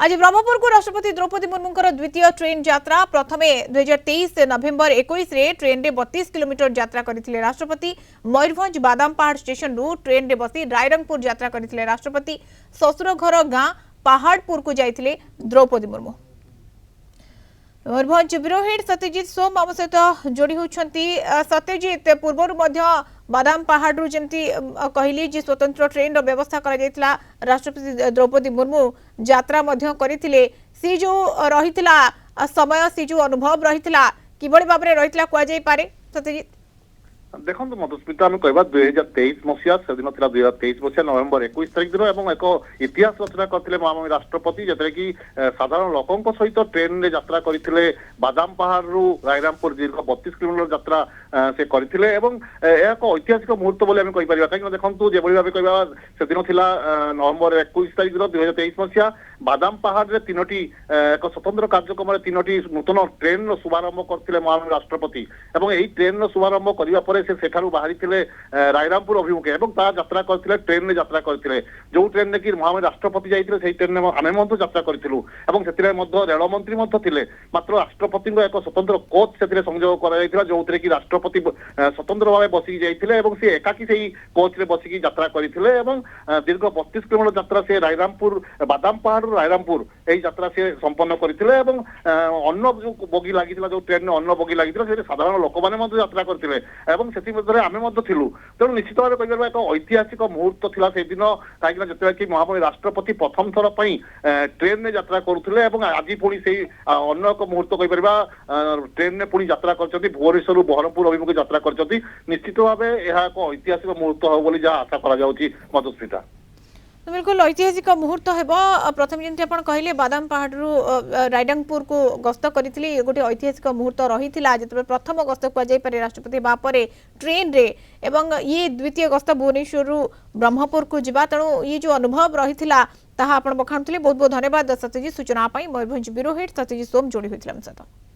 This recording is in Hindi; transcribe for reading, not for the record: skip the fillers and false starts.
आज ब्रह्मपुर को राष्ट्रपति द्रौपदी मुर्मू द्वितीय ट्रेन यात्रा प्रथमे 2023 नवेम्बर 21 रे ट्रेन रे 32 किलोमीटर यात्रा करथिले राष्ट्रपति। मयूरभंज बादामपहाड़ स्टेशन रु ट्रेन रे बसी रायरंगपुर यात्रा करथिले राष्ट्रपति। ससुर घर गां पहाड़पुर को जाइथिले द्रौपदी मुर्मू। मयूरभंज ब्यूरो हेड सत्यजित सोम आम सहित जोड़ी होती। सत्यजित पूर्वर बादाम पहाड़ जमी कहली जे स्वतंत्र ट्रेन व्यवस्था करा राष्ट्रपति द्रौपदी मुर्मू यात्रा करथिले। सी जो रही समय सी जो अनुभव रही कि भाव में रही कहुई सत्यजित देखो मधुस्मिता आम कह 2023 मसीहा से दिन 2023 मसीहा नवेम्बर 21 तारिख दिन और एक इतिहास रचना करते महामहिम राष्ट्रपति जैसे कि साधारण लोकों सहित ट्रेन में यात्रा करते बादाम पहाड़ रु रायरामपुर दीर्घ 32 किलोमीटर यात्रा से करते एक ऐतिहासिक मुहूर्त बोली आम कहीपर कहीं देखो जो भाव कह से दिन था नवेम्बर 21 तारिख दिन 2023 मसीहा बादाम पहाड़ में तीनोटी एक स्वतंत्र कार्यक्रम तीनोटी नूतन ट्रेन शुभारंभ करते महामहिम राष्ट्रपति और यही ट्रेन शुभारंभ करने से सेठारु बाहरी रायरामपुर अभिमुखे और यात्रा करते ट्रेन में यात्रा करते जो ट्रेन में कि महामहिम राष्ट्रपति जाते से ट्रेन में आम यात्रा करूँ और रेल मंत्री थे मात्र राष्ट्रपति एक स्वतंत्र कोच से संयोग कर जो कि राष्ट्रपति स्वतंत्र भाव बसिकी जाते सी एकाकी से कोच रे बसिकी यात्रा करते दीर्घ 32 किलोमीटर यात्रा से रायरामपुर बादाम पहाड़ रायरामपुर यही यात्रा से संपन्न करते अन्न जो बगी लगी जो ट्रेन में अन्न बगी लगी साधारण लोक मैंने यात्रा करते आम तेणु निश्चित भाव कह एक ऐतिहासिक मुहूर्त था से दिन कहीं जिते कि महामहिम राष्ट्रपति प्रथम थर ट्रेन में यात्रा करुले आज पुणी से अन्न एक मुहूर्त कहीपर ट्रेन में पुणी यात्रा कर भुवनेश्वर बहरमपुर अभिमुखे यात्रा कर निश्चित भाव यह एक ऐतिहासिक मुहूर्त हो बोली जहाँ आशा कर मधुस्मिता। तो बिल्कुल ऐतिहासिक मुहूर्त हेब प्रथम जमी आप कहले बादाम पहाड़ रायरंगपुर को गस्त करते गोटे ऐतिहासिक मुहूर्त रही जो प्रथम गस्त कहुई राष्ट्रपति बापर ट्रेन रे एवं ये द्वितीय गस्त भुवनेश्वर ब्रह्मपुर को जीवा तेणु ये जो अनुभव रही बखाणुले। बहुत बहुत धन्यवाद सत्यजित सूचना मयूरभंज ब्यूरो हेड सत्यजित सोम जोड़ी होते।